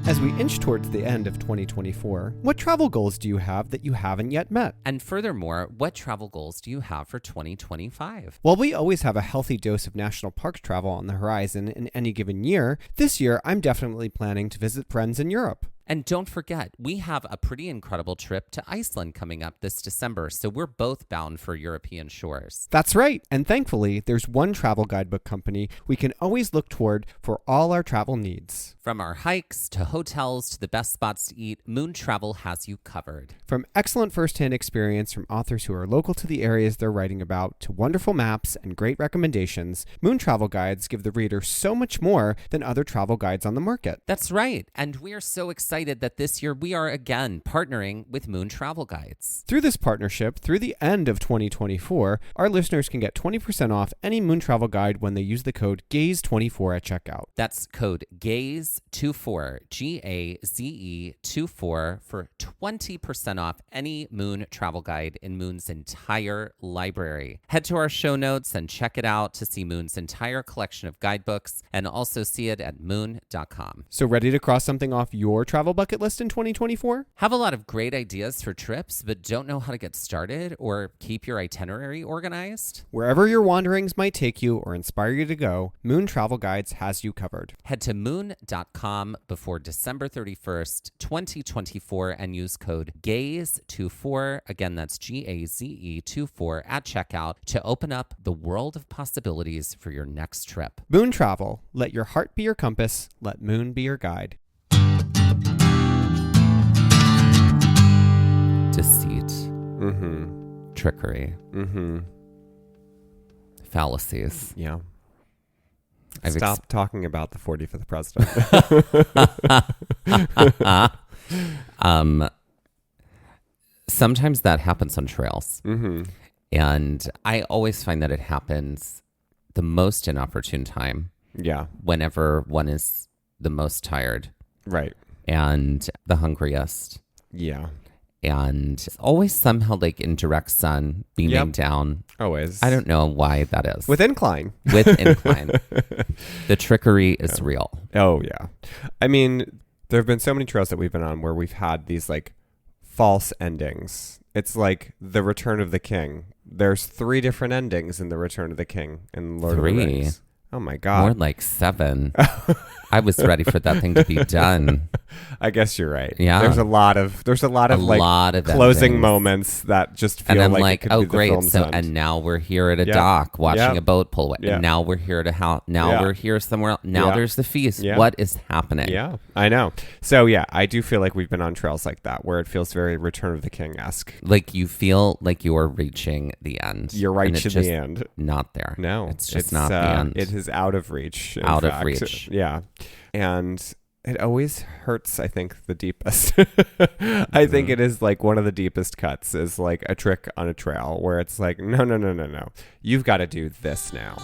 As we inch towards the end of 2024, what travel goals do you have that you haven't yet met? And furthermore, what travel goals do you have for 2025? While we always have a healthy dose of national parks travel on the horizon in any given year, this year I'm definitely planning to visit friends in Europe. And don't forget, we have a pretty incredible trip to Iceland coming up this December, so we're both bound for European shores. That's right, and thankfully, there's one travel guidebook company we can always look toward for all our travel needs. From our hikes to hotels to the best spots to eat, Moon Travel has you covered. From excellent first-hand experience from authors who are local to the areas they're writing about, to wonderful maps and great recommendations, Moon Travel Guides give the reader so much more than other travel guides on the market. That's right, and we are so excited that this year we are again partnering with Moon Travel Guides. Through this partnership, through the end of 2024, our listeners can get 20% off any Moon Travel Guide when they use the code GAZE24 at checkout. That's code GAZE24, GAZE24 for 20% off any Moon Travel Guide in Moon's entire library. Head to our show notes and check it out to see Moon's entire collection of guidebooks and also see it at moon.com. So ready to cross something off your travel bucket list in 2024? Have a lot of great ideas for trips, but don't know how to get started or keep your itinerary organized? Wherever your wanderings might take you or inspire you to go, Moon Travel Guides has you covered. Head to moon.com before December 31st, 2024 and use code GAZE24, again that's GAZE24 at checkout to open up the world of possibilities for your next trip. Moon Travel. Let your heart be your compass. Let Moon be your guide. Deceit, Mm-hmm. trickery, Mm-hmm. fallacies. Yeah. I've Stop talking about the 45th president. Sometimes that happens on trails. Mm-hmm. And I always find that it happens the most inopportune time. Yeah. Whenever one is the most tired Right. and the hungriest. Yeah. And always somehow like in direct sun, beaming Yep. down. Always. I don't know why that is. With incline. With incline. The trickery is real. Oh, yeah. I mean, there have been so many trails that we've been on where we've had these like false endings. It's like the Return of the King. There's 3 different endings in the Return of the King in Lord of the 3? Rings. Oh my God. More like 7. I was ready for that thing to be done. I guess you're right. Yeah. There's a lot of lot closing endings. moments that just feel And I'm like, like, it could oh be the great. film's So end. and now we're here at a Yeah. dock watching Yeah. a boat pull away. Yeah. And now we're here at a house. Now Yeah. we're here somewhere else. Now Yeah. there's the feast. Yeah. What is happening? Yeah, I know. So yeah, I do feel like we've been on trails like that where it feels very Return of the King-esque. Like you feel like you're reaching the end. You're right and to it's just the end. Not there. No, It's just not the end. It is out of reach. in Out of fact. reach. Yeah, and it always hurts. I think the deepest. I think it is like one of the deepest cuts is like a trick on a trail where it's like, no. You've got to do this now.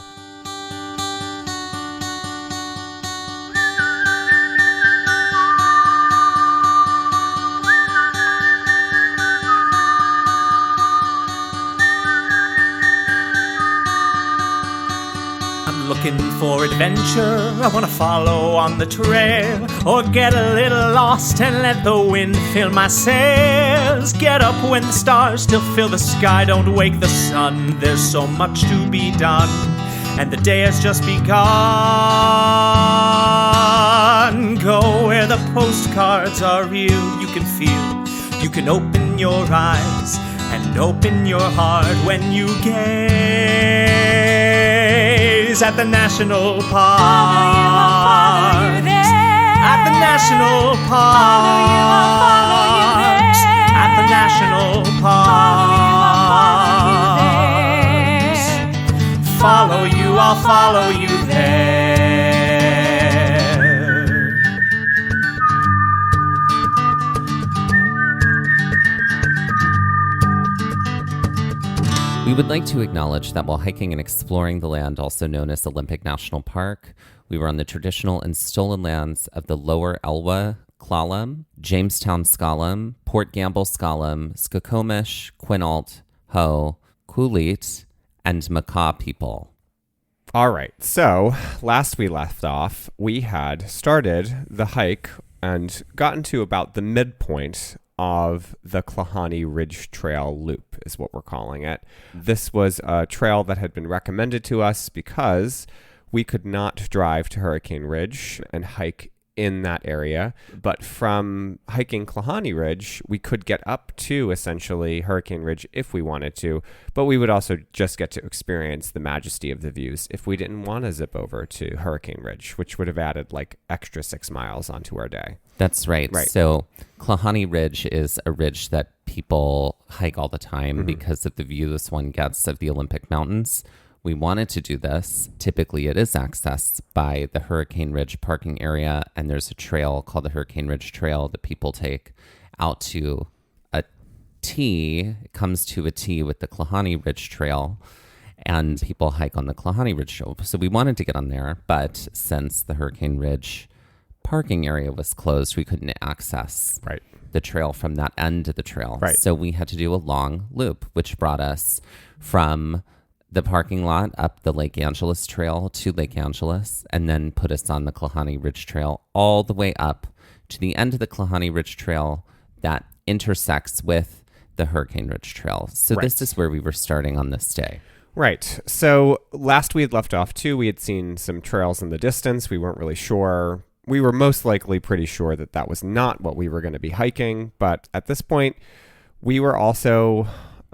Looking for adventure, I wanna follow on the trail, or get a little lost and let the wind fill my sails. Get up when the stars still fill the sky, don't wake the sun. There's so much to be done, and the day has just begun. Go where the postcards are real, you can feel, you can open your eyes and open your heart when you gaze at the national park. At the national park. At the national park. Follow you, I'll follow you there. We would like to acknowledge that while hiking and exploring the land, also known as Olympic National Park, we were on the traditional and stolen lands of the Lower Elwha, Klahhane, Jamestown Skallam, Port Gamble Skallam, Skokomish, Quinault, Ho, Kulit, and Makah people. All right. So last we left off, we had started the hike and gotten to about the midpoint of the Klahhane Ridge Trail Loop is what we're calling it. This was a trail that had been recommended to us because we could not drive to Hurricane Ridge and hike in that area, but from hiking Klahhane Ridge, we could get up to essentially Hurricane Ridge if we wanted to, but we would also just get to experience the majesty of the views if we didn't want to zip over to Hurricane Ridge, which would have added like extra 6 miles onto our day. That's right. So Klahhane Ridge is a ridge that people hike all the time because of the views one gets of the Olympic Mountains. We wanted to do this. Typically, it is accessed by the Hurricane Ridge parking area, and there's a trail called the Hurricane Ridge Trail that people take out to a T. It comes to a T with the Klahhane Ridge Trail, and people hike on the Klahhane Ridge Trail. So we wanted to get on there, but since the Hurricane Ridge parking area was closed, we couldn't access the trail from that end of the trail. So we had to do a long loop, which brought us from the parking lot up the Lake Angeles Trail to Lake Angeles, and then put us on the Klahhane Ridge Trail all the way up to the end of the Klahhane Ridge Trail that intersects with the Hurricane Ridge Trail. So this is where we were starting on this day. Right. So last we had left off too, we had seen some trails in the distance. We weren't really sure. We were most likely pretty sure that that was not what we were going to be hiking. But at this point, we were also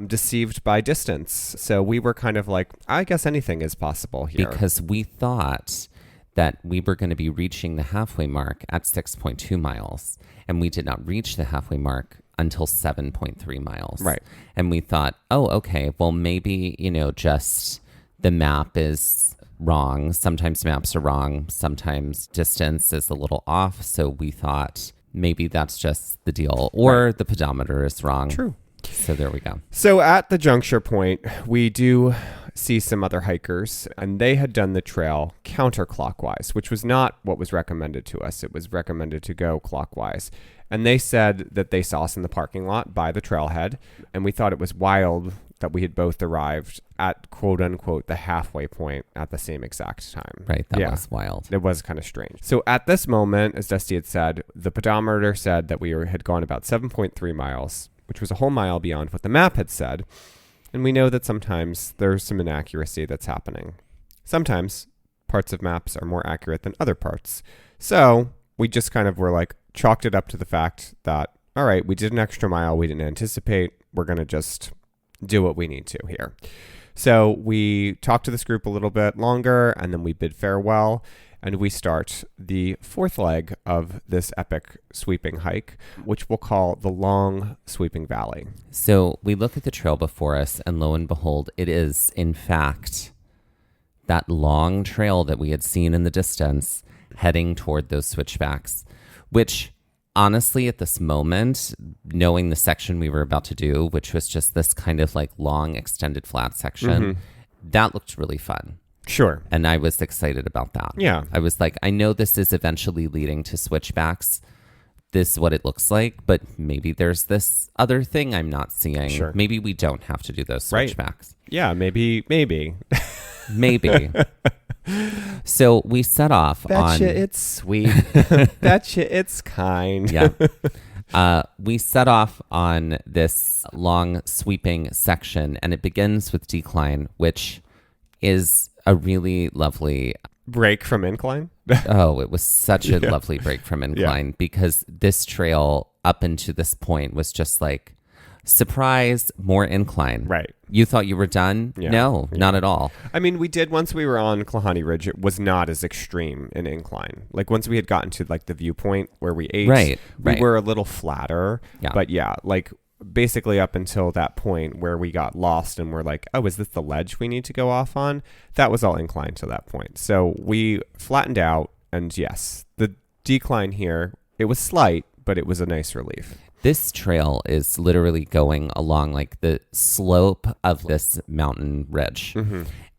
deceived by distance. So we were kind of like, I guess anything is possible here. Because we thought that we were going to be reaching the halfway mark at 6.2 miles. And we did not reach the halfway mark until 7.3 miles. Right. And we thought, oh, okay, well, maybe, just the map is wrong. Sometimes maps are wrong. Sometimes distance is a little off. So we thought maybe that's just the deal. Or the pedometer is wrong. True. So there we go. So at the juncture point, we do see some other hikers, and they had done the trail counterclockwise, which was not what was recommended to us. It was recommended to go clockwise. And they said that they saw us in the parking lot by the trailhead, and we thought it was wild that we had both arrived at quote unquote the halfway point at the same exact time. Right. That was wild. It was kind of strange. So at this moment, as Dusty had said, the pedometer said that we had gone about 7.3 miles, which was a whole mile beyond what the map had said. And we know that sometimes there's some inaccuracy that's happening. Sometimes parts of maps are more accurate than other parts. So we just kind of were like, chalked it up to the fact that, all right, we did an extra mile we didn't anticipate. We're going to just do what we need to here. So we talked to this group a little bit longer, and then we bid farewell. And we start the fourth leg of this epic sweeping hike, which we'll call the Long Sweeping Valley. So we look at the trail before us, and lo and behold, it is, in fact, that long trail that we had seen in the distance heading toward those switchbacks, which honestly, at this moment, knowing the section we were about to do, which was just this kind of like long extended flat section, that looked really fun. Sure. And I was excited about that. Yeah. I was like, I know this is eventually leading to switchbacks. This is what it looks like, but maybe there's this other thing I'm not seeing. Sure. Maybe we don't have to do those switchbacks. Yeah, maybe. Maybe. So we set off on... Betcha it's sweet. Betcha it's kind. Yeah. We set off on this long sweeping section, and it begins with decline, which is a really lovely break from incline. Oh, it was such a lovely break from incline because this trail up into this point was just like, surprise, more incline. Right. You thought you were done? Yeah. No, not at all. I mean, we did, once we were on Klahhane Ridge, it was not as extreme an incline. Like once we had gotten to like the viewpoint where we ate, we were a little flatter. Yeah. But yeah, like basically up until that point where we got lost and we're like, oh, is this the ledge we need to go off on? That was all inclined to that point. So we flattened out, and yes, the decline here, it was slight, but it was a nice relief. This trail is literally going along like the slope of this mountain ridge.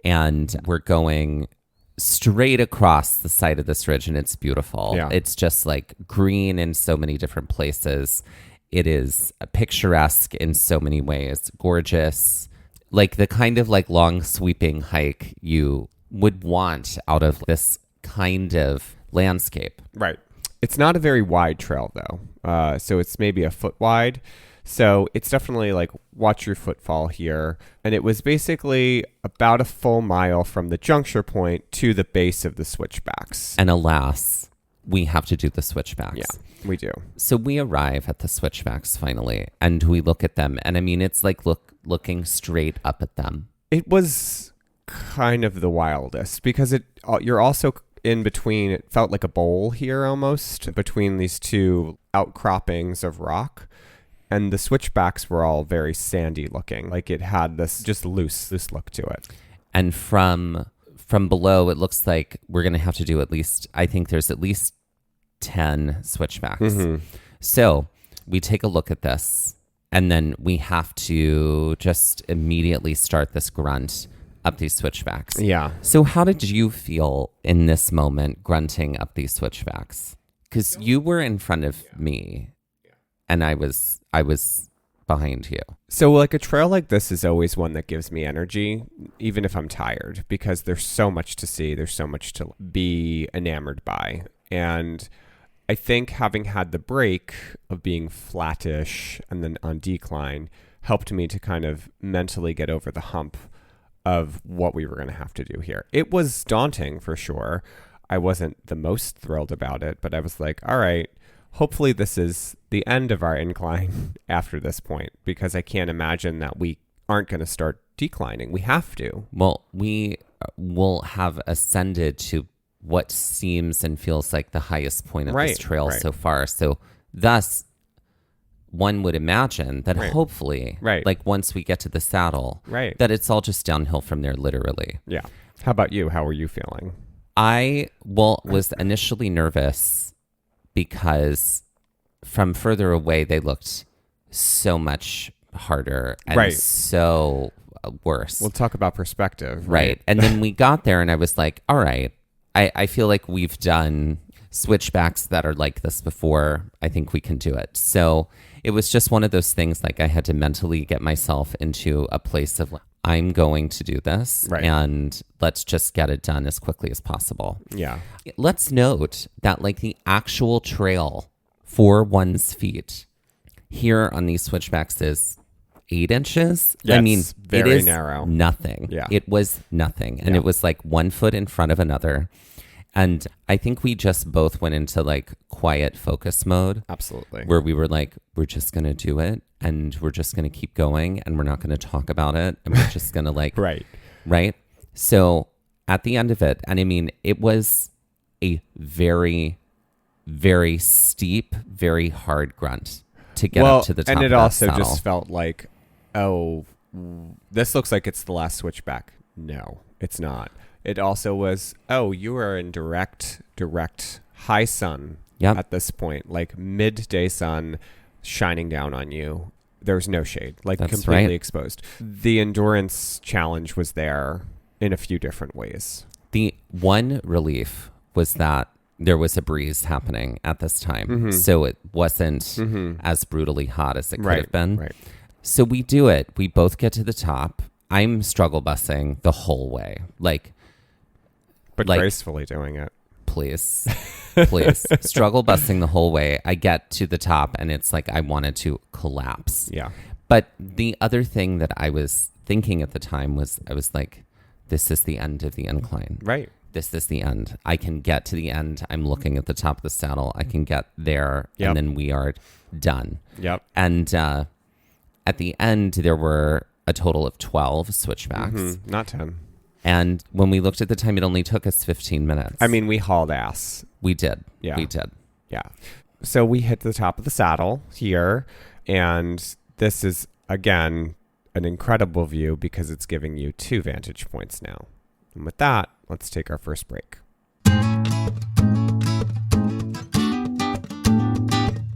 And we're going straight across the side of this ridge, and it's beautiful. Yeah. It's just like green in so many different places. It is picturesque in so many ways, gorgeous, like the kind of like long sweeping hike you would want out of this kind of landscape. Right. It's not a very wide trail though. So it's maybe a foot wide. So it's definitely like watch your footfall here. And it was basically about a full mile from the juncture point to the base of the switchbacks. And alas, we have to do the switchbacks. Yeah, we do. So we arrive at the switchbacks finally, and we look at them. And I mean, it's like looking straight up at them. It was kind of the wildest because you're also in between. It felt like a bowl here almost between these two outcroppings of rock. And the switchbacks were all very sandy looking. Like it had this just loose look to it. And from below, it looks like we're going to have to do I think there's at least 10 switchbacks. Mm-hmm. So we take a look at this, and then we have to just immediately start this grunt up these switchbacks. Yeah. So how did you feel in this moment grunting up these switchbacks? Because you were in front of me, and I was behind you. So like a trail like this is always one that gives me energy, even if I'm tired, because there's so much to see. There's so much to be enamored by. And I think having had the break of being flattish and then on decline helped me to kind of mentally get over the hump of what we were going to have to do here. It was daunting for sure. I wasn't the most thrilled about it, but I was like, all right, hopefully this is the end of our incline after this point, because I can't imagine that we aren't going to start declining. We have to. Well, we will have ascended to what seems and feels like the highest point of this trail so far. So thus, one would imagine that hopefully, like once we get to the saddle, that it's all just downhill from there, literally. Yeah. How about you? How were you feeling? I was initially nervous because from further away, they looked so much harder and so worse. We'll talk about perspective. Right. And then we got there and I was like, all right, I feel like we've done switchbacks that are like this before. I think we can do it. So it was just one of those things, like I had to mentally get myself into a place of I'm going to do this and let's just get it done as quickly as possible. Yeah. Let's note that like the actual trail for one's feet here on these switchbacks is 8 inches. Yes, I mean, very it is narrow. Nothing. Yeah. It was nothing. And it was like 1 foot in front of another. And I think we just both went into like quiet focus mode. Absolutely. Where we were like, we're just going to do it and we're just going to keep going and we're not going to talk about it. And we're just going to like, right. So at the end of it, and I mean, it was a very, very steep, very hard grunt to get up to the top and it of that also saddle. just felt like, oh, this looks like it's the last switchback. No, it's not. It also was, oh, you are in direct high sun at this point, like midday sun shining down on you. There's no shade, like completely exposed. The endurance challenge was there in a few different ways. The one relief was that there was a breeze happening at this time. Mm-hmm. So it wasn't as brutally hot as it could have been. Right. So we do it. We both get to the top. I'm struggle bussing the whole way. But gracefully doing it. Please. Struggle busting the whole way. I get to the top and it's like I wanted to collapse. Yeah. But the other thing that I was thinking at the time was I was like, this is the end of the incline. Right. This is the end. I can get to the end. I'm looking at the top of the saddle. I can get there and then we are done. Yep. And at the end, there were a total of 12 switchbacks. Mm-hmm. Not 10. And when we looked at the time, it only took us 15 minutes. I mean, we hauled ass. We did. Yeah. We did. Yeah. So we hit the top of the saddle here. And this is, again, an incredible view because it's giving you 2 vantage points now. And with that, let's take our first break.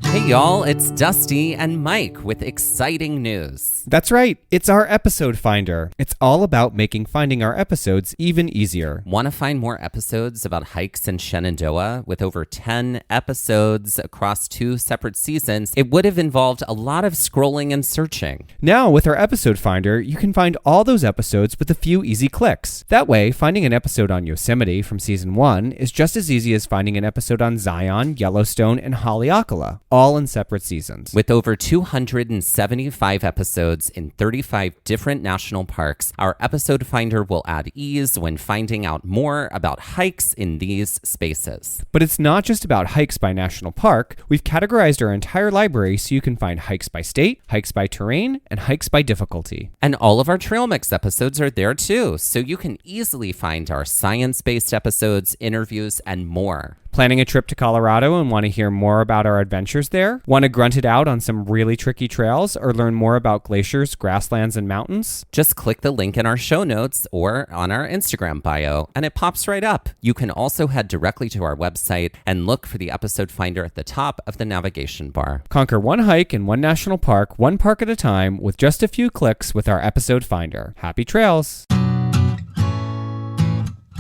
Hey, y'all. It's Dusty and Mike with exciting news. That's right. It's our episode finder. It's all about making finding our episodes even easier. Want to find more episodes about hikes in Shenandoah? With over 10 episodes across 2 separate seasons, it would have involved a lot of scrolling and searching. Now, with our episode finder, you can find all those episodes with a few easy clicks. That way, finding an episode on Yosemite from season 1 is just as easy as finding an episode on Zion, Yellowstone, and Haleakala, all in separate seasons. With over 275 episodes in 35 different national parks, our episode finder will add ease when finding out more about hikes in these spaces. But it's not just about hikes by national park. We've categorized our entire library so you can find hikes by state, hikes by terrain, and hikes by difficulty. And all of our Trail Mix episodes are there too, so you can easily find our science-based episodes, interviews, and more. Planning a trip to Colorado and want to hear more about our adventures there? Want to grunt it out on some really tricky trails or learn more about glaciers, grasslands, and mountains? Just click the link in our show notes or on our Instagram bio, and it pops right up. You can also head directly to our website and look for the episode finder at the top of the navigation bar. Conquer one hike in one national park, one park at a time, with just a few clicks with our episode finder. Happy trails!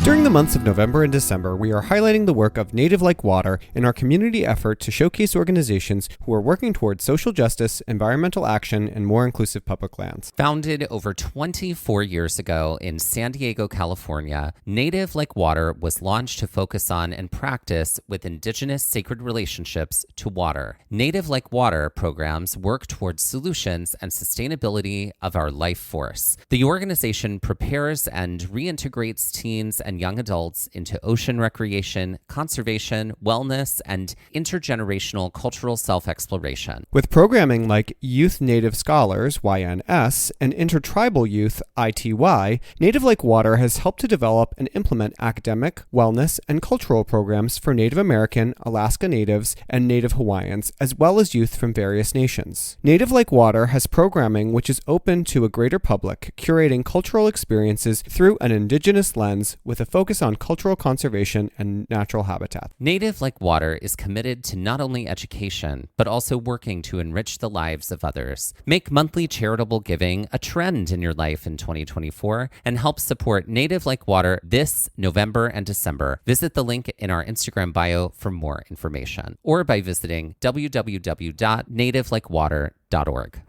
During the months of November and December, we are highlighting the work of Native Like Water in our community effort to showcase organizations who are working towards social justice, environmental action, and more inclusive public lands. Founded over 24 years ago in San Diego, California, Native Like Water was launched to focus on and practice with indigenous sacred relationships to water. Native Like Water programs work towards solutions and sustainability of our life force. The organization prepares and reintegrates teens and young adults into ocean recreation, conservation, wellness, and intergenerational cultural self-exploration. With programming like Youth Native Scholars, YNS, and Intertribal Youth, ITY, Native Like Water has helped to develop and implement academic, wellness, and cultural programs for Native American, Alaska Natives, and Native Hawaiians, as well as youth from various nations. Native Like Water has programming which is open to a greater public, curating cultural experiences through an indigenous lens with a focus on cultural conservation and natural habitat. Native Like Water is committed to not only education, but also working to enrich the lives of others. Make monthly charitable giving a trend in your life in 2024 and help support Native Like Water this November and December. Visit the link in our Instagram bio for more information or by visiting www.nativelikewater.org.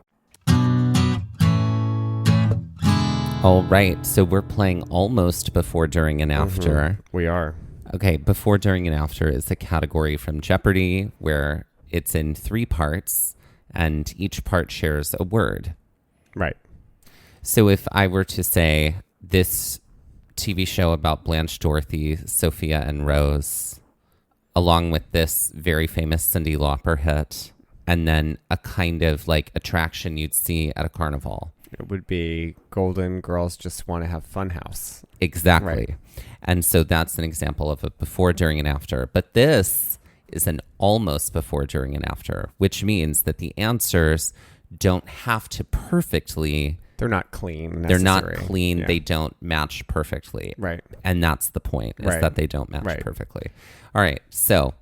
All right, so we're playing almost before, during, and after. We are. Okay, before, during, and after is a category from Jeopardy where it's in 3 parts and each part shares a word. Right. So if I were to say this TV show about Blanche, Dorothy, Sophia, and Rose, along with this very famous Cyndi Lauper hit, and then a kind of like attraction you'd see at a carnival. It would be Golden Girls Just Want to Have Fun House. Exactly. Right. And so that's an example of a before, during, and after. But this is an almost before, during, and after, which means that the answers don't have to perfectly... They're not clean. They're not necessary. clean. Yeah. They don't match perfectly. Right. And that's the point, is Right. that they don't match Right. perfectly. All right. So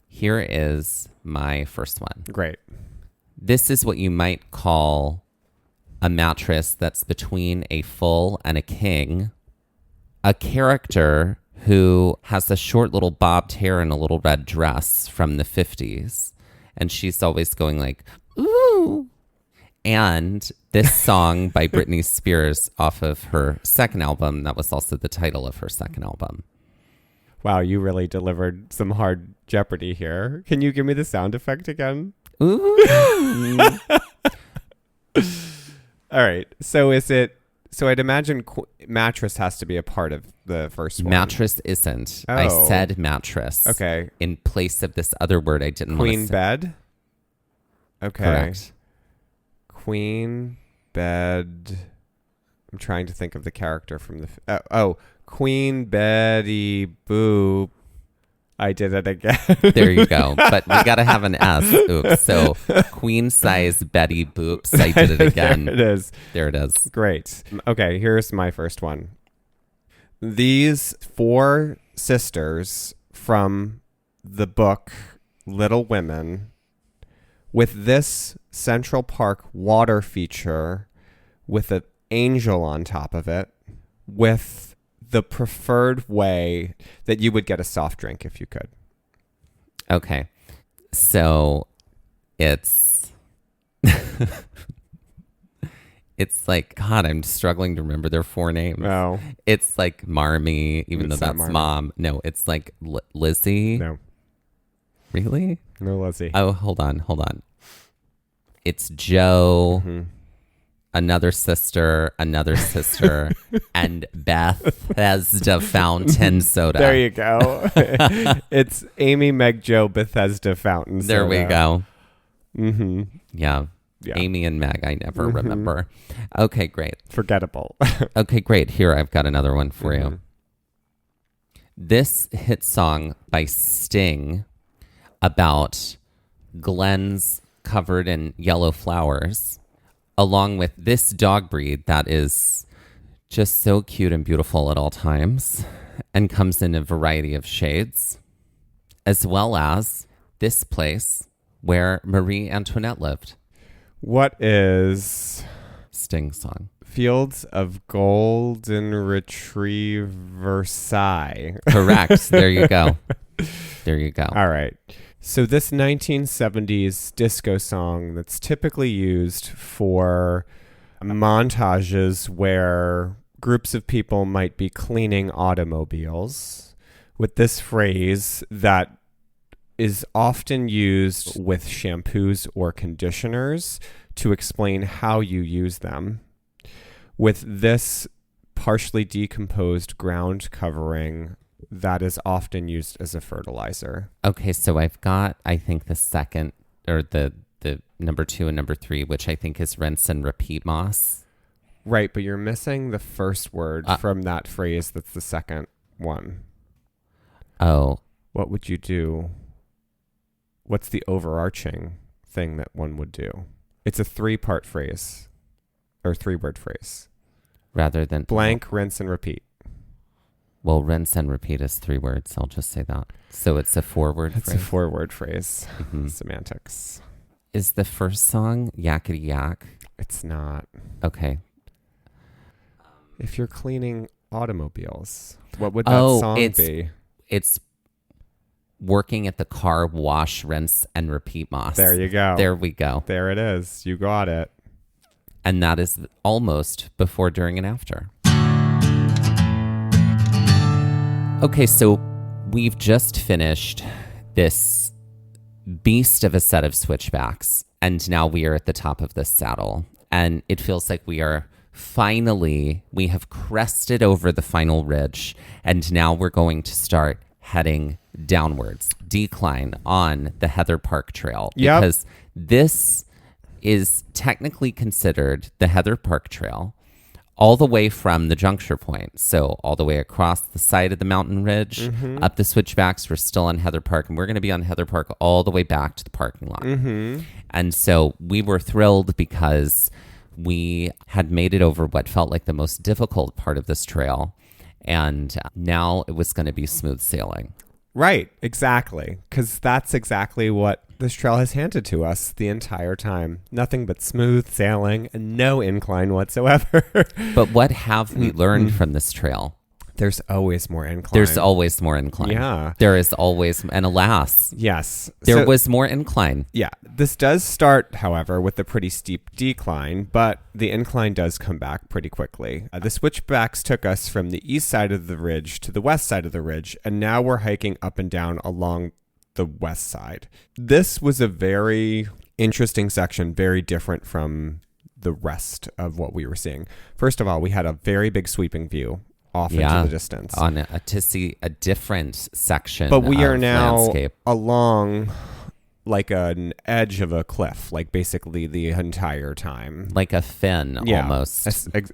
here is my first one. Great. This is what you might call a mattress that's between a full and a king. A character who has a short little bobbed hair and a little red dress from the 50s. And she's always going like, ooh. And this song by Britney Spears off of her second album, that was also the title of her second album. Wow, you really delivered some hard Jeopardy here. Can you give me the sound effect again? Ooh. All right. So is it... So I'd imagine mattress has to be a part of the first one. Mattress isn't. I Oh. said mattress. Okay. In place of this other word I didn't want to Queen say. bed? Okay. Correct. Queen bed... I'm trying to think of the character from the... Queen Betty Boop. I did it again. There you go. But we got to have an S. Oops. So queen size Betty Boops. I did it again. There it is. There it is. Great. Okay, here's my first one. These 4 sisters from the book Little Women with this Central Park water feature with an angel on top of it, with the preferred way that you would get a soft drink if you could. Okay. So it's it's like, God, I'm struggling to remember their 4 names. Oh. It's like Marmee, even It's though not that's Marmee. mom. No, it's like Lizzie. No. Really? No, Lizzie. Oh, hold on. It's Joe, another sister, and Bethesda Fountain Soda. There you go. It's Amy, Meg, Joe, Bethesda Fountain Soda. There we go. Mm-hmm. Yeah. Yeah. Amy and Meg, I never remember. Okay, great. Forgettable. Okay, great. Here, I've got another one for Mm-hmm. you. This hit song by Sting about Glens covered in yellow flowers, along with this dog breed that is just so cute and beautiful at all times and comes in a variety of shades, as well as this place where Marie Antoinette lived. What is Sting song. Fields of Golden Retrieve Versailles? Correct. There you go. There you go. All right. So this 1970s disco song that's typically used for montages where groups of people might be cleaning automobiles, with this phrase that is often used with shampoos or conditioners to explain how you use them. With this partially decomposed ground covering that is often used as a fertilizer. Okay, so I've got, I think, the second, or the number 2 and number 3, which I think is rinse and repeat moss. Right, but you're missing the first word from that phrase that's the second one. Oh. What would you do? What's the overarching thing that one would do? It's a 3-part phrase, or 3-word phrase. Rather than... Blank, rinse, and repeat. Well, rinse and repeat is 3 words. I'll just say that. So it's a 4-word It's phrase. a 4-word phrase. Mhm. Semantics. Is the first song Yakety Yak? It's not. Okay. If you're cleaning automobiles, what would that song be? It's working at the car wash, rinse, and repeat moss. There you go. There we go. There it is. You got it. And that is almost before, during, and after. Okay, so we've just finished this beast of a set of switchbacks, and now we are at the top of this saddle. And it feels like we have crested over the final ridge, and now we're going to start heading downwards, decline on the Heather Park Trail. Yep. Because this is technically considered the Heather Park Trail all the way from the juncture point. So all the way across the side of the mountain ridge, up the switchbacks, we're still on Heather Park, and we're going to be on Heather Park all the way back to the parking lot. And so we were thrilled because we had made it over what felt like the most difficult part of this trail. And now it was going to be smooth sailing. Right, exactly. Because that's exactly what this trail has handed to us the entire time. Nothing but smooth sailing and no incline whatsoever. But what have we learned from this trail? There's always more incline. There's always more incline. Yeah. There is always, and alas, Yes. there was more incline. Yeah. This does start, however, with a pretty steep decline, but the incline does come back pretty quickly. The switchbacks took us from the east side of the ridge to the west side of the ridge, and now we're hiking up and down along the west side. This was a very interesting section, very different from the rest of what we were seeing. First of all, we had a very big sweeping view off into the distance. To see a different section. But we are of now landscape. along like an edge of a cliff, like basically the entire time. Like a fin, almost.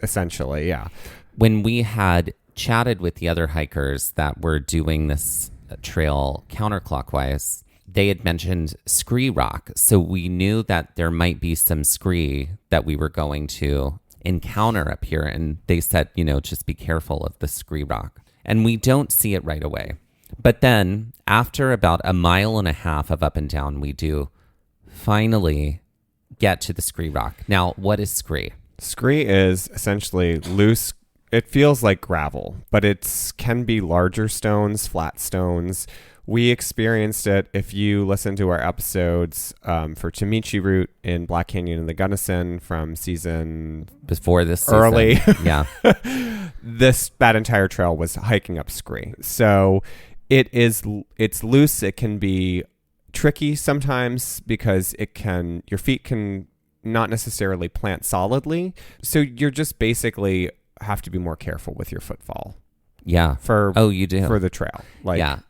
Essentially, yeah. When we had chatted with the other hikers that were doing this trail counterclockwise, they had mentioned scree rock. So we knew that there might be some scree that we were going to encounter up here, and they said, just be careful of the scree rock. And we don't see it right away. But then after about 1.5 miles of up and down, we do finally get to the scree rock. Now, what is scree? Scree is essentially loose. It feels like gravel, but it can be larger stones, flat stones. We experienced it. If you listen to our episodes for Chimichi Route in Black Canyon and the Gunnison from season Before this season. early, Yeah. that entire trail was hiking up scree. So it's loose. It can be tricky sometimes because your feet can not necessarily plant solidly. So you're just basically have to be more careful with your footfall. Yeah. You do. For the trail.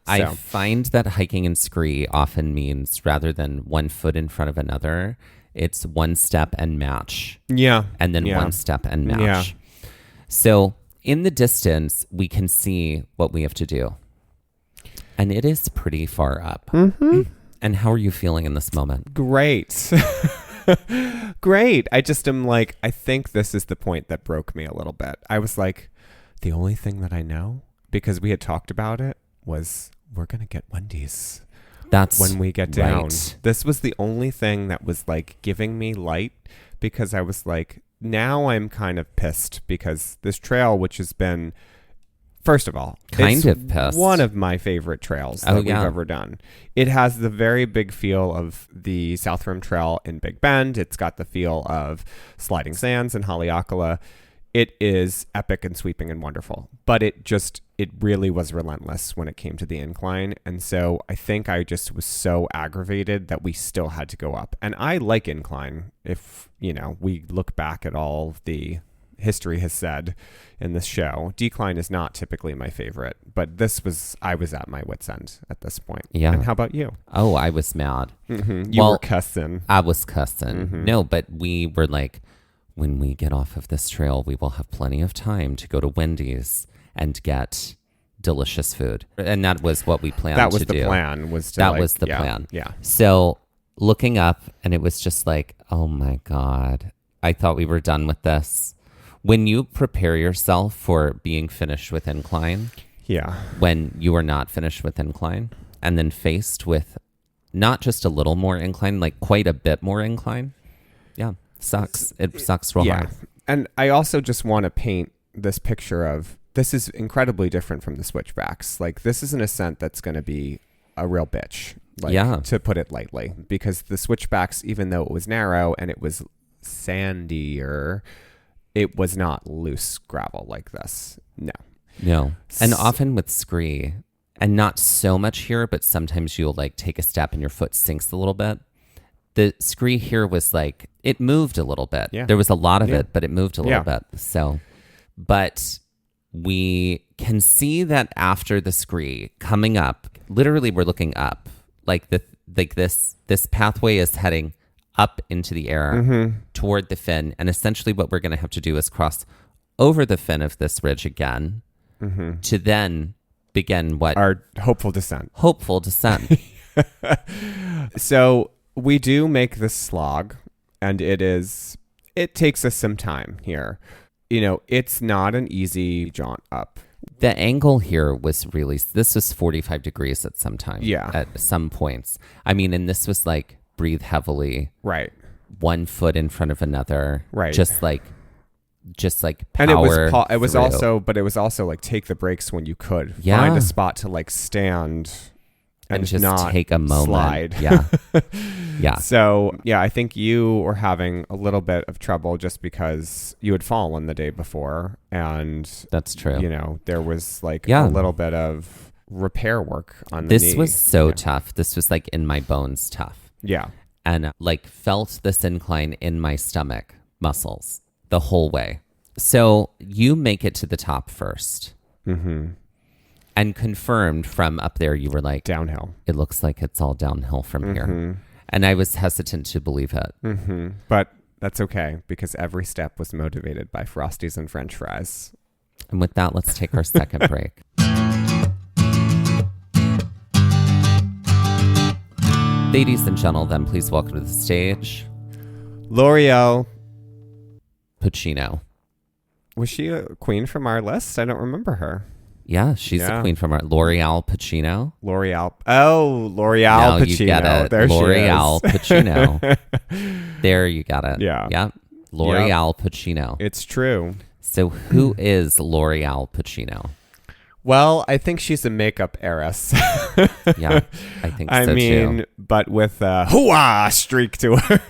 I find that hiking in scree often means rather than one foot in front of another, it's one step and match. Yeah. And then one step and match. Yeah. So in the distance, we can see what we have to do. And it is pretty far up. Mm-hmm. And how are you feeling in this moment? Great. Great. I just am like, I think this is the point that broke me a little bit. I was like, the only thing that I know, because we had talked about it, was we're going to get Wendy's. That's when we get down. Right. This was the only thing that was like giving me light, because I was like, now I'm kind of pissed because this trail, which has been, first of all, kind of pissed. One of my favorite trails that we've ever done. It has the very big feel of the South Rim Trail in Big Bend. It's got the feel of Sliding Sands and Haleakala. It is epic and sweeping and wonderful, but it really was relentless when it came to the incline. And so I think I just was so aggravated that we still had to go up. And I like incline. If, we look back at all the history has said in this show, decline is not typically my favorite, but I was at my wit's end at this point. Yeah. And how about you? Oh, I was mad. Mm-hmm. You were cussing. I was cussing. Mm-hmm. No, but we were like, when we get off of this trail, we will have plenty of time to go to Wendy's and get delicious food. And that was what we planned to do. That was the plan. Was the plan. Yeah. So looking up, and it was just like, oh my God, I thought we were done with this. When you prepare yourself for being finished with incline, when you are not finished with incline, and then faced with not just a little more incline, like quite a bit more incline, sucks. It sucks real hard. And I also just want to paint this picture of, this is incredibly different from the switchbacks. Like, this is an ascent that's going to be a real bitch, to put it lightly, because the switchbacks, even though it was narrow and it was sandier, it was not loose gravel like this. No. And often with scree, and not so much here, but sometimes you'll like take a step and your foot sinks a little bit. The scree here was like, it moved a little bit. Yeah. There was a lot of it, but it moved a little bit. So, but we can see that after the scree coming up, literally we're looking up, like this pathway is heading up into the air toward the fin. And essentially what we're going to have to do is cross over the fin of this ridge again to then begin our hopeful descent. So we do make this slog, and it takes us some time here. It's not an easy jaunt up. The angle here was this was 45 degrees at some time. Yeah. At some points. I mean, and this was like, breathe heavily. Right. 1 foot in front of another. Right. Just like power. And it was also like, take the breaks when you could. Yeah. Find a spot to like stand and just not take a moment. Slide. Yeah. Yeah. So, I think you were having a little bit of trouble just because you had fallen the day before. And that's true. There was like a little bit of repair work on the knee. This was so tough. This was like in my bones tough. Yeah. And like felt this incline in my stomach muscles the whole way. So you make it to the top first. Mm-hmm. And confirmed from up there, you were like, downhill. It looks like it's all downhill from here. And I was hesitant to believe it. Mm-hmm. But that's okay, because every step was motivated by Frosties and French fries. And with that, let's take our second break. Ladies and gentlemen, please welcome to the stage L'Oreal Puccino. Was she a queen from our list? I don't remember her. Yeah, she's the queen from our L'Oreal Pacino. L'Oreal. Oh, L'Oreal Now Pacino. you get it. There L'Oreal she is. Pacino. There you got it. Yeah. Yep. L'Oreal Pacino. It's true. So who is L'Oreal Pacino? Well, I think she's a makeup heiress. Yeah, I think I so mean, too. but with a hoo-ah streak to her.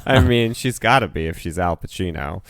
I mean, she's got to be if she's Al Pacino.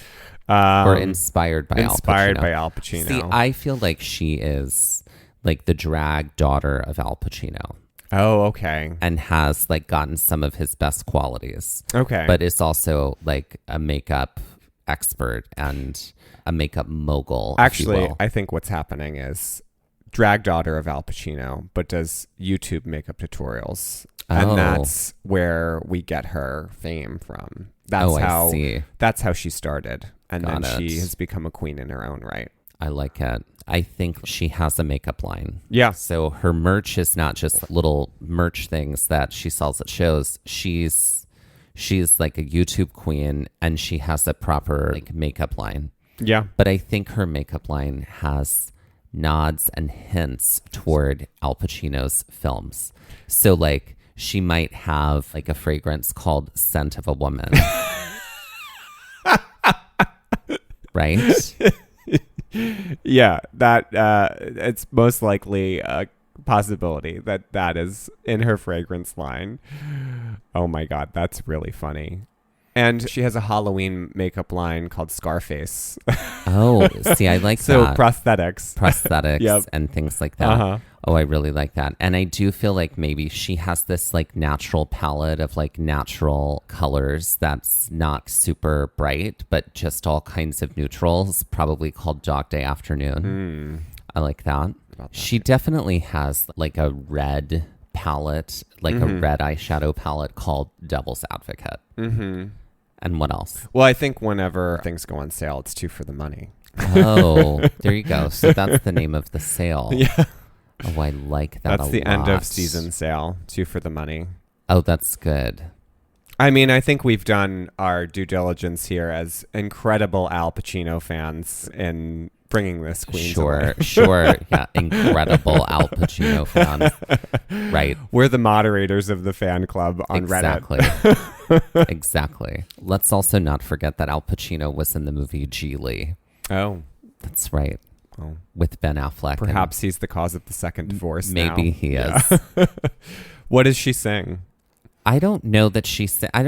Or inspired by Al Pacino. Inspired by Al Pacino. See, I feel like she is like the drag daughter of Al Pacino. Oh, okay. And has like gotten some of his best qualities. Okay. But is also like a makeup expert and a makeup mogul. Actually, if you will. I think what's happening is drag daughter of Al Pacino, but does YouTube makeup tutorials. Oh. And that's where we get her fame from. I see. That's how she started. And Got then it. she has become a queen in her own right. I like it. I think she has a makeup line. Yeah. So her merch is not just little merch things that she sells at shows. She's like a YouTube queen, and she has a proper like makeup line. Yeah. But I think her makeup line has nods and hints toward Al Pacino's films. So like she might have like a fragrance called Scent of a Woman. Right? Yeah, that it's most likely a possibility that is in her fragrance line. Oh my God, that's really funny. And she has a Halloween makeup line called Scarface. Oh, see, I like So that. prosthetics. Yep. And things like that. Uh-huh. Oh, I really like that. And I do feel like maybe she has this like natural palette of like natural colors that's not super bright, but just all kinds of neutrals, probably called Dog Day Afternoon. I like that. She definitely has like a red palette, like a red eyeshadow palette called Devil's Advocate. Mm-hmm. And what else? Well, I think whenever things go on sale, it's 2 for the money. Oh, there you go. So that's the name of the sale. Yeah. Oh, I like that. That's a the lot. end of season sale. 2 for the money. Oh, that's good. I mean, I think we've done our due diligence here as incredible Al Pacino fans in bringing this queen. Sure. Yeah, incredible Al Pacino fans. Right. We're the moderators of the fan club on Reddit. Exactly. Let's also not forget that Al Pacino was in the movie Geely. Oh. That's right. Oh. With Ben Affleck. Perhaps he's the cause of the second divorce Maybe now. he is. What does she sing? I don't know that she's a lip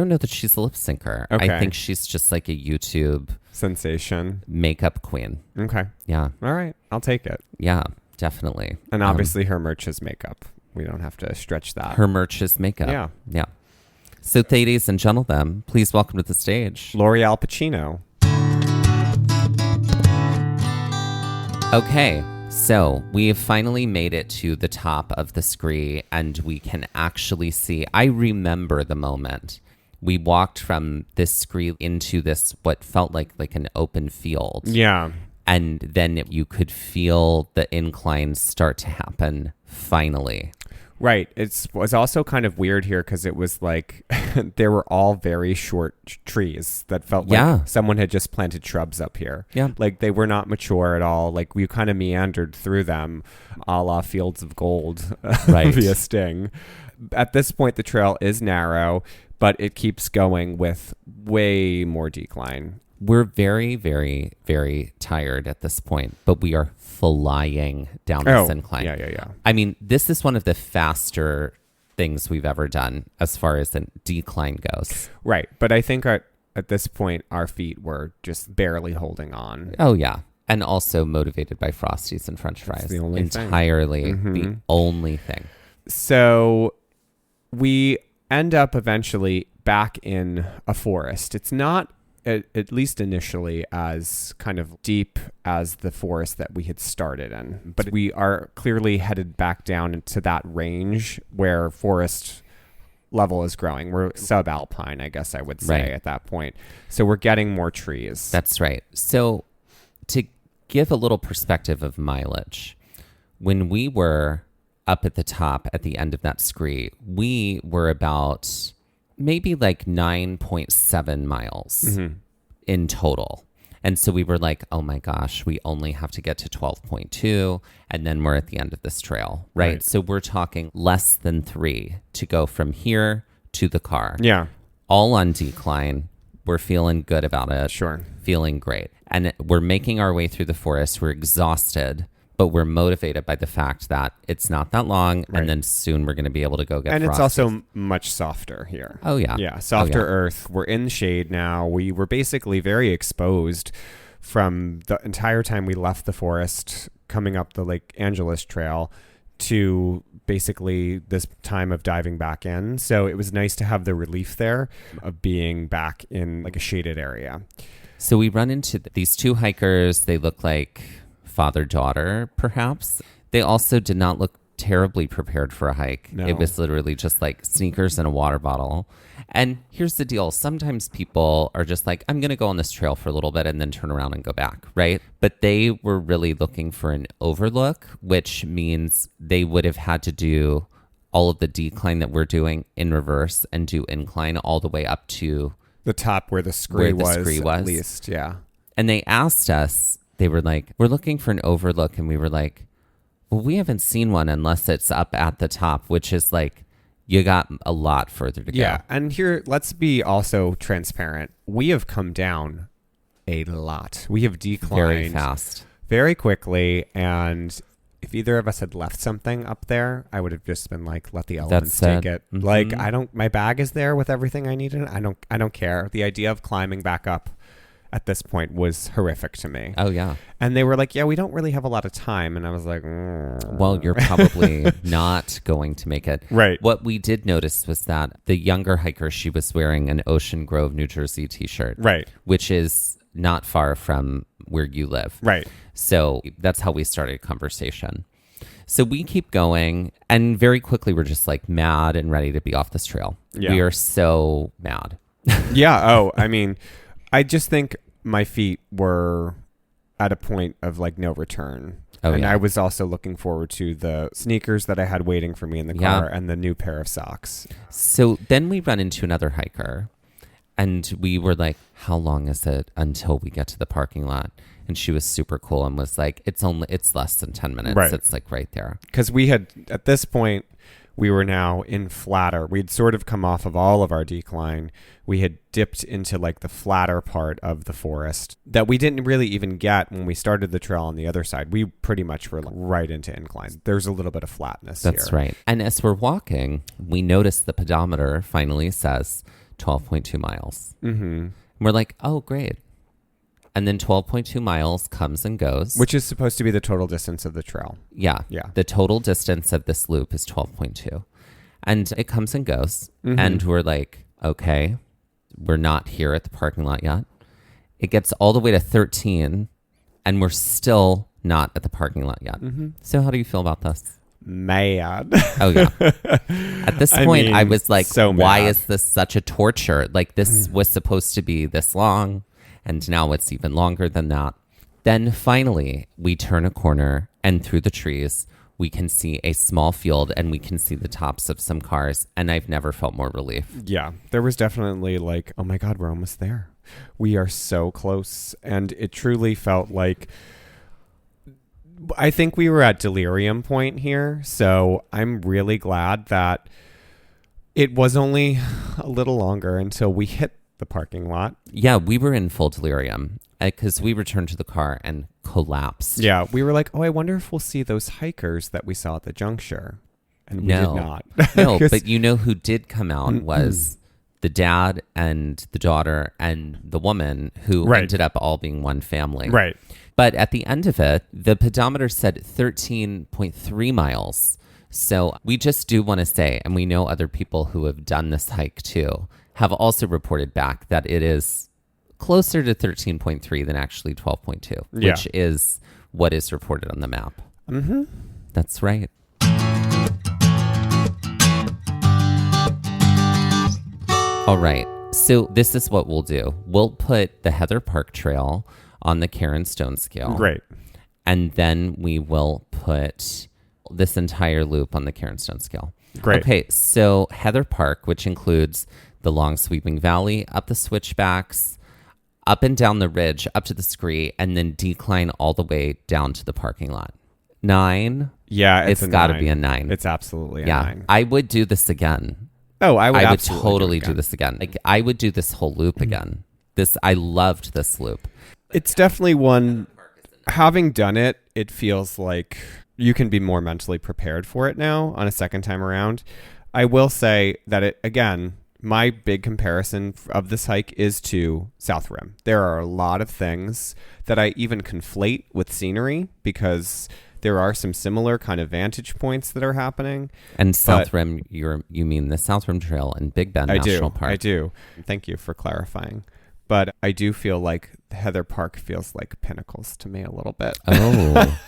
syncer. Okay. I think she's just like a YouTube Sensation. makeup queen. Okay. Yeah. All right. I'll take it. Yeah, definitely. And obviously her merch is makeup. We don't have to stretch that. Her merch is makeup. Yeah. Yeah. So, ladies and gentlemen, please welcome to the stage L'Oreal Pacino. Okay, so we have finally made it to the top of the scree, and we can actually see. I remember the moment we walked from this scree into this what felt like an open field. Yeah. And then you could feel the inclines start to happen finally. Right. It was also kind of weird here because it was like they were all very short trees that felt like someone had just planted shrubs up here. Yeah. Like they were not mature at all. Like we kind of meandered through them a la Fields of Gold via Sting. At this point, the trail is narrow, but it keeps going with way more decline. We're very, very, very tired at this point, but we are flying down this incline. Yeah. I mean, this is one of the faster things we've ever done as far as the decline goes. Right. But I think at this point, our feet were just barely holding on. Oh, yeah. And also motivated by Frosties and French fries. That's the only Entirely thing. the only thing. So we end up eventually back in a forest. It's not, at least initially, as kind of deep as the forest that we had started in. But we are clearly headed back down into that range where forest level is growing. We're subalpine, I guess I would say, at that point. So we're getting more trees. That's right. So to give a little perspective of mileage, when we were up at the top at the end of that scree, we were about maybe like 9.7 miles in total. And so we were like, oh my gosh, we only have to get to 12.2 and then we're at the end of this trail, right? So we're talking less than 3 to go from here to the car. Yeah. All on decline. We're feeling good about it. Sure. Feeling great. And we're making our way through the forest. We're exhausted, but we're motivated by the fact that it's not that long, and then soon we're going to be able to go get And frosties. it's also much softer here. Oh, yeah. Yeah, softer earth. We're in the shade now. We were basically very exposed from the entire time we left the forest coming up the Lake Angeles Trail to basically this time of diving back in. So it was nice to have the relief there of being back in like a shaded area. So we run into these 2 hikers. They look like father-daughter, perhaps. They also did not look terribly prepared for a hike. No. It was literally just like sneakers and a water bottle. And here's the deal. Sometimes people are just like, I'm going to go on this trail for a little bit and then turn around and go back, right? But they were really looking for an overlook, which means they would have had to do all of the decline that we're doing in reverse and do incline all the way up to The top where the scree was, was. at least, yeah. And they asked us, they were like, we're looking for an overlook. And we were like, well, we haven't seen one unless it's up at the top, which is like, you got a lot further to go. Yeah, and here, let's be also transparent. We have come down a lot. We have declined Very fast. very quickly, and if either of us had left something up there, I would have just been like, let the elements take it. Mm-hmm. Like, my bag is there with everything I needed. I don't care. The idea of climbing back up at this point was horrific to me. Oh, yeah. And they were like, yeah, we don't really have a lot of time. And I was like, Well, you're probably not going to make it. Right. What we did notice was that the younger hiker, she was wearing an Ocean Grove, New Jersey t-shirt. Right. Which is not far from where you live. Right. So that's how we started a conversation. So we keep going, and very quickly we're just like mad and ready to be off this trail. Yeah. We are so mad. Yeah. Oh, I mean, I just think my feet were at a point of like no return. Oh, and yeah. I was also looking forward to the sneakers that I had waiting for me in the car and the new pair of socks. So then we run into another hiker, and we were like, how long is it until we get to the parking lot? And she was super cool and was like, it's less than 10 minutes. Right. It's like right there. Because we had, at this point, we were now in flatter. We'd sort of come off of all of our decline. We had dipped into like the flatter part of the forest that we didn't really even get when we started the trail on the other side. We pretty much were right into incline. There's a little bit of flatness here. That's right. And as we're walking, we notice the pedometer finally says 12.2 miles. Mm-hmm. And we're like, oh, great. And then 12.2 miles comes and goes. Which is supposed to be the total distance of the trail. Yeah. Yeah. The total distance of this loop is 12.2. And it comes and goes. Mm-hmm. And we're like, okay, we're not here at the parking lot yet. It gets all the way to 13, and we're still not at the parking lot yet. Mm-hmm. So how do you feel about this? Mad. Oh, yeah. At this point, I mean, was like, so why mad. is this such a torture? Like, this was supposed to be this long, and now it's even longer than that. Then finally, we turn a corner, and through the trees, we can see a small field, and we can see the tops of some cars, and I've never felt more relief. Yeah, there was definitely like, oh my God, we're almost there. We are so close. And it truly felt like, I think we were at delirium point here. So I'm really glad that it was only a little longer until we hit the parking lot. Yeah, we were in full delirium because we returned to the car and collapsed. Yeah, we were like, oh, I wonder if we'll see those hikers that we saw at the juncture. And we No. did not. No, 'Cause- but you know who did come out was the dad and the daughter and the woman who Right. ended up all being one family. Right. But at the end of it, the pedometer said 13.3 miles. So we just do want to say, and we know other people who have done this hike too, have also reported back that it is closer to 13.3 than actually 12.2, Yeah. which is what is reported on the map. Mm-hmm. That's right. All right. So this is what we'll do. We'll put the Heather Park Trail on the Karen Stone scale. Great. And then we will put this entire loop on the Karen Stone scale. Great. Okay. So Heather Park, which includes the long sweeping valley up the switchbacks, up and down the ridge, up to the scree, and then decline all the way down to the parking lot. 9. Yeah, It's got to be a 9. It's absolutely a yeah. 9. I would do this again. Oh, I would I would absolutely totally it do again. this again. Like, I would do this whole loop again. I loved this loop. It's definitely one, having done it, it feels like you can be more mentally prepared for it now on a second time around. I will say that it, again, my big comparison of this hike is to South Rim. There are a lot of things that I even conflate with scenery because there are some similar kind of vantage points that are happening. And South Rim, you mean the South Rim Trail in Big Bend National Park. I do. Thank you for clarifying. But I do feel like Heather Park feels like pinnacles to me a little bit. Oh.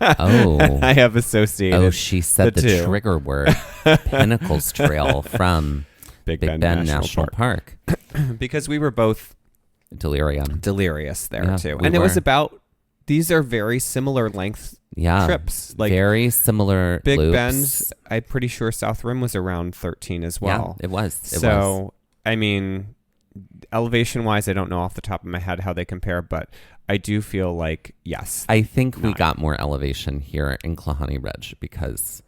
Oh. I have associated. Oh, she said the two. trigger word. Pinnacles Trail from Big Bend National Park. Because we were both Delirium. delirious there Yeah, too. we And it was were. about, these are very similar length Yeah. trips. Like very similar Big loops. Bend, I'm pretty sure South Rim was around 13 as well. Yeah, it was. So, I mean, elevation wise, I don't know off the top of my head how they compare, but I do feel like, yes. I think we 9. got more elevation here in Klahhane Ridge because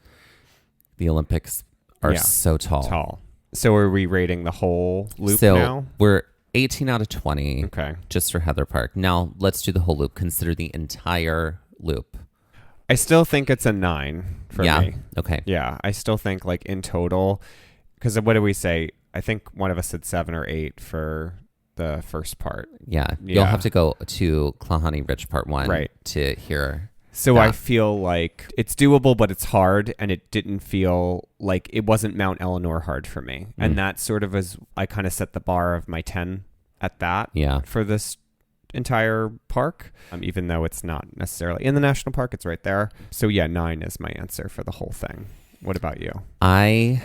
the Olympics are Yeah. so tall. So are we rating the whole loop So now? we're 18 out of 20 Okay. just for Heather Park. Now let's do the whole loop. Consider the entire loop. I still think it's a 9 for yeah. me. Okay. Yeah, I still think like in total, because what did we say? I think one of us said 7 or 8 for the first part. Yeah. You'll Yeah. have to go to Klahhane Ridge Part 1 Right. to hear. So Yeah. I feel like it's doable, but it's hard, and it didn't feel like it wasn't Mount Eleanor hard for me. And that sort of was, I kind of set the bar of my 10 at that Yeah. for this entire park, even though it's not necessarily in the national park, it's right there. So yeah, 9 is my answer for the whole thing. What about you? I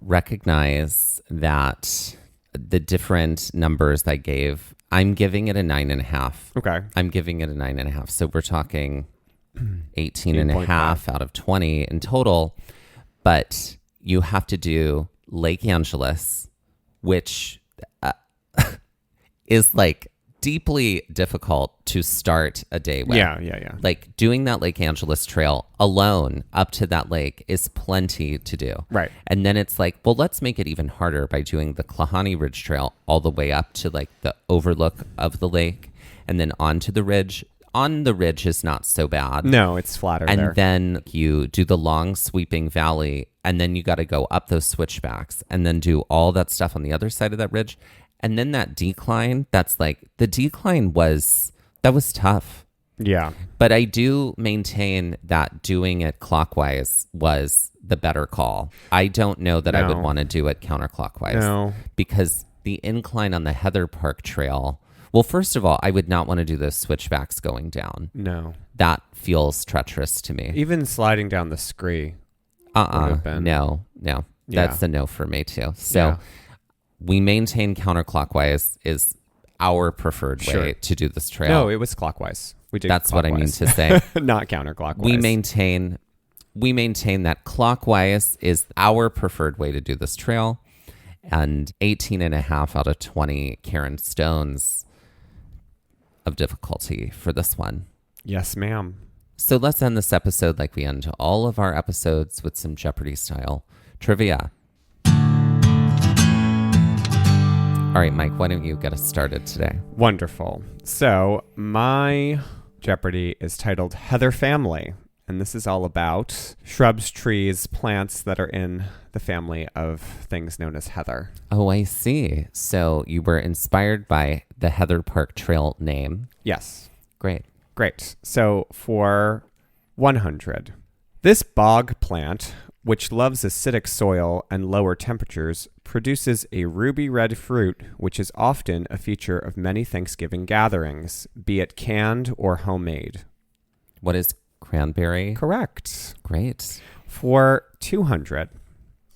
recognize that the different numbers I gave, I'm giving it a 9.5. Okay. I'm giving it a 9.5. So we're talking 18 and a half out of 20 in total. But you have to do Lake Angeles, which is like deeply difficult to start a day with. Yeah. Like doing that Lake Angeles trail alone up to that lake is plenty to do. Right. And then it's like, well, let's make it even harder by doing the Klahhane Ridge Trail all the way up to like the overlook of the lake and then onto the ridge. On the ridge is not so bad. No, it's flatter And there. then you do the long sweeping valley and then you got to go up those switchbacks and then do all that stuff on the other side of that ridge. And then that decline, that's like, the decline was tough. Yeah. But I do maintain that doing it clockwise was the better call. I don't know that I would No. want to do it counterclockwise. No. Because the incline on the Heather Park Trail, well, first of all, I would not want to do those switchbacks going down. No. That feels treacherous to me. Even sliding down the scree. would've been- No. Yeah. That's a no for me too. So Yeah. we maintain counterclockwise is our preferred way Sure. to do this trail. No, it was clockwise. We did That's what I mean clockwise. to say. Not counterclockwise. We maintain that clockwise is our preferred way to do this trail. And 18 and a half out of 20 Karen Stones of difficulty for this one. Yes, ma'am. So let's end this episode like we end all of our episodes with some Jeopardy style trivia. All right, Mike, why don't you get us started today? Wonderful. So my Jeopardy is titled Heather Family. And this is all about shrubs, trees, plants that are in the family of things known as heather. Oh, I see. So you were inspired by the Heather Park Trail name. Yes. Great. Great. So for 100, this bog plant, which loves acidic soil and lower temperatures, produces a ruby red fruit, which is often a feature of many Thanksgiving gatherings, be it canned or homemade. What is cranberry? Correct. Great. For 200,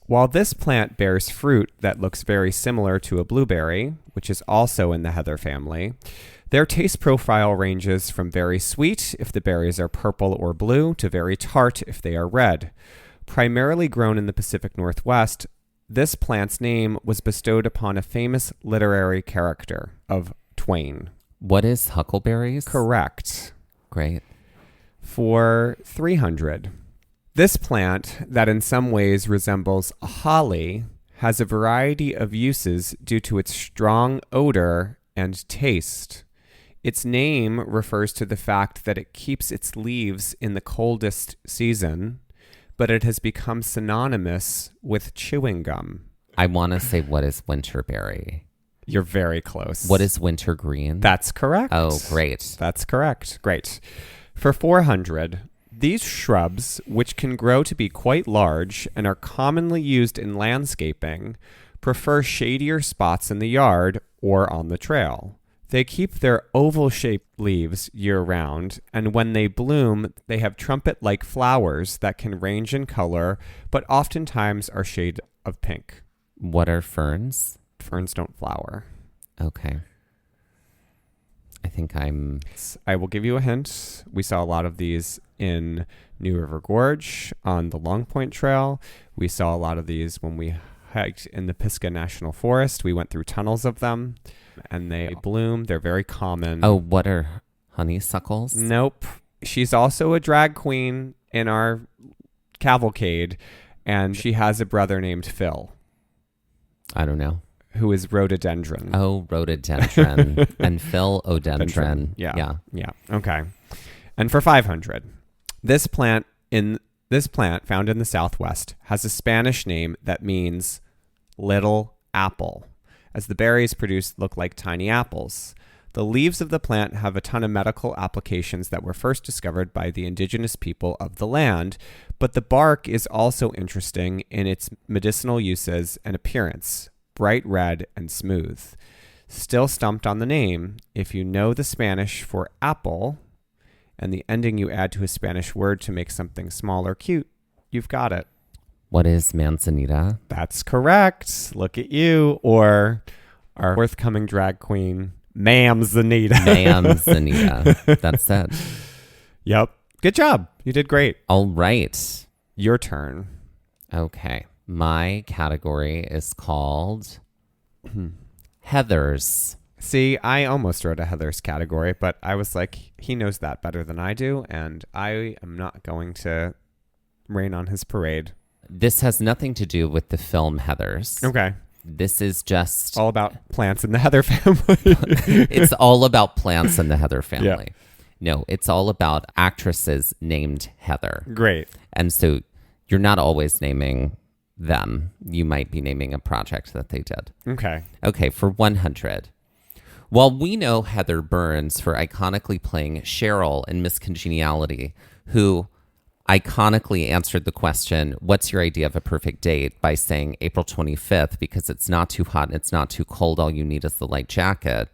while this plant bears fruit that looks very similar to a blueberry, which is also in the heather family, their taste profile ranges from very sweet if the berries are purple or blue to very tart if they are red. Primarily grown in the Pacific Northwest, this plant's name was bestowed upon a famous literary character of Twain. What is huckleberries? Correct. Great. For 300. This plant, that in some ways resembles a holly, has a variety of uses due to its strong odor and taste. Its name refers to the fact that it keeps its leaves in the coldest season, but it has become synonymous with chewing gum. I want to say, what is winterberry? You're very close. What is wintergreen? That's correct. Oh, great. That's correct. Great. For 400, these shrubs, which can grow to be quite large and are commonly used in landscaping, prefer shadier spots in the yard or on the trail. They keep their oval-shaped leaves year-round, and when they bloom, they have trumpet-like flowers that can range in color, but oftentimes are shade of pink. What are ferns? Ferns don't flower. Okay. I think I will give you a hint. We saw a lot of these in New River Gorge on the Long Point Trail. We saw a lot of these when we hiked in the Pisgah National Forest. We went through tunnels of them, and they bloom. They're very common. Oh, what are honeysuckles? Nope. She's also a drag queen in our cavalcade, and she has a brother named Phil, I don't know. who is rhododendron. Oh, rhododendron and philodendron. Yeah. Okay. And for 500, this plant found in the Southwest has a Spanish name that means little apple, as the berries produced look like tiny apples. The leaves of the plant have a ton of medical applications that were first discovered by the indigenous people of the land, but the bark is also interesting in its medicinal uses and appearance, bright red and smooth. Still stumped on the name, if you know the Spanish for apple and the ending you add to a Spanish word to make something small or cute, you've got it. What is manzanita? That's correct. Look at you. Or our forthcoming drag queen, Mamzanita. Manzanita. That's it. Yep. Good job. You did great. All right. Your turn. Okay. My category is called Heathers. See, I almost wrote a Heather's category, but I was like, he knows that better than I do, and I am not going to rain on his parade. This has nothing to do with the film Heathers. Okay. This is just... All about plants in the Heather family. It's all about plants in the Heather family. Yeah. No, it's all about actresses named Heather. Great. And so you're not always naming them. You might be naming a project that they did. Okay. Okay, for 100. While we know Heather Burns for iconically playing Cheryl in Miss Congeniality, who iconically answered the question, what's your idea of a perfect date, by saying April 25th, because it's not too hot and it's not too cold, all you need is the light jacket.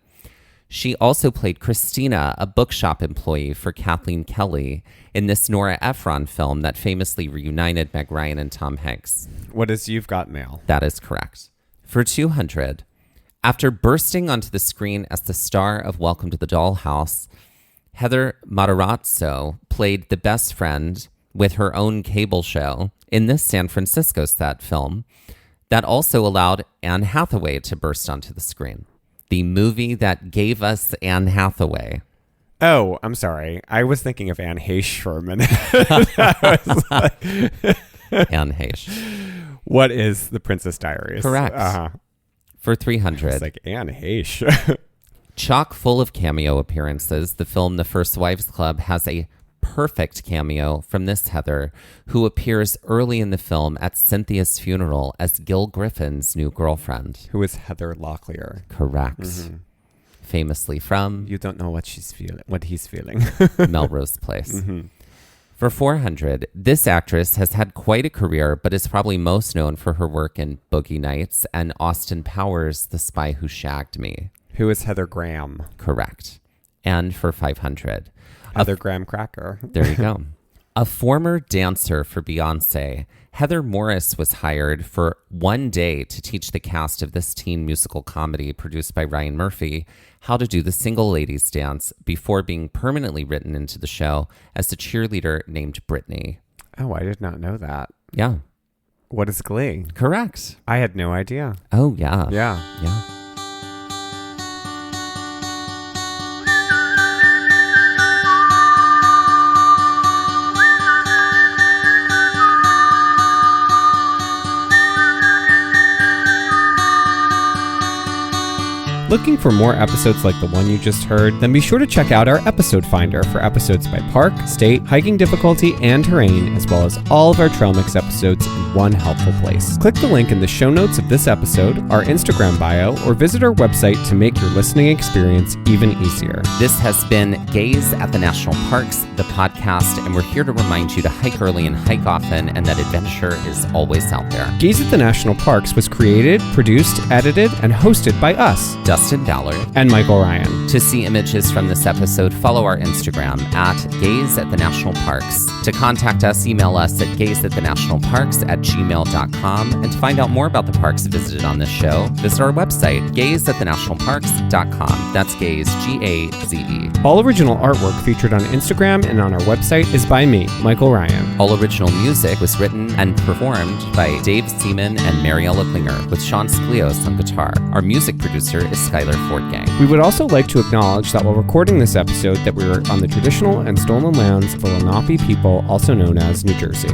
She also played Christina, a bookshop employee for Kathleen Kelly, in this Nora Ephron film that famously reunited Meg Ryan and Tom Hanks. What is You've Got Mail? That is correct. For 200, after bursting onto the screen as the star of Welcome to the Dollhouse, Heather Matarazzo played the best friend with her own cable show in this San Francisco set film that also allowed Anne Hathaway to burst onto the screen. The movie that gave us Anne Hathaway. Oh, I'm sorry. I was thinking of Anne Heche for a minute. Anne Heche. What is The Princess Diaries? Correct. For 300. It's like Anne Heche. Chock full of cameo appearances, the film The First Wives Club has a perfect cameo from this Heather, who appears early in the film at Cynthia's funeral as Gil Griffin's new girlfriend. Who is Heather Locklear? Correct. Mm-hmm. Famously from... You don't know what she's feeling. What he's feeling. Melrose Place. Mm-hmm. For 400, this actress has had quite a career, but is probably most known for her work in Boogie Nights and Austin Powers' The Spy Who Shagged Me. Who is Heather Graham? Correct. And for 500... Heather Graham Cracker. There you go. A former dancer for Beyonce, Heather Morris was hired for one day to teach the cast of this teen musical comedy produced by Ryan Murphy how to do the single ladies dance before being permanently written into the show as a cheerleader named Brittany. Oh, I did not know that. Yeah. What is Glee? Correct. I had no idea. Oh, yeah. Yeah. Yeah. Looking for more episodes like the one you just heard? Then be sure to check out our episode finder for episodes by park, state, hiking difficulty, and terrain, as well as all of our Trail Mix episodes in one helpful place. Click the link in the show notes of this episode, our Instagram bio, or visit our website to make your listening experience even easier. This has been Gaze at the National Parks, the podcast, and we're here to remind you to hike early and hike often, and that adventure is always out there. Gaze at the National Parks was created, produced, edited, and hosted by us, Dustin Ballard and Michael Ryan. To see images from this episode, follow our Instagram at Gaze at the National Parks. To contact us, email us at gazeatthenationalparks@gmail.com. And to find out more about the parks visited on this show, visit our website, gazeatthenationalparks.com. That's Gaze, G-A-Z-E. All original artwork featured on Instagram and on our website is by me, Michael Ryan. All original music was written and performed by Dave Seaman and Mariella Klinger, with Sean Sklios on guitar. Our music producer is Skylar Fortgang. We would also like to acknowledge that while recording this episode that we were on the traditional and stolen lands of the Lenape people, also known as New Jersey.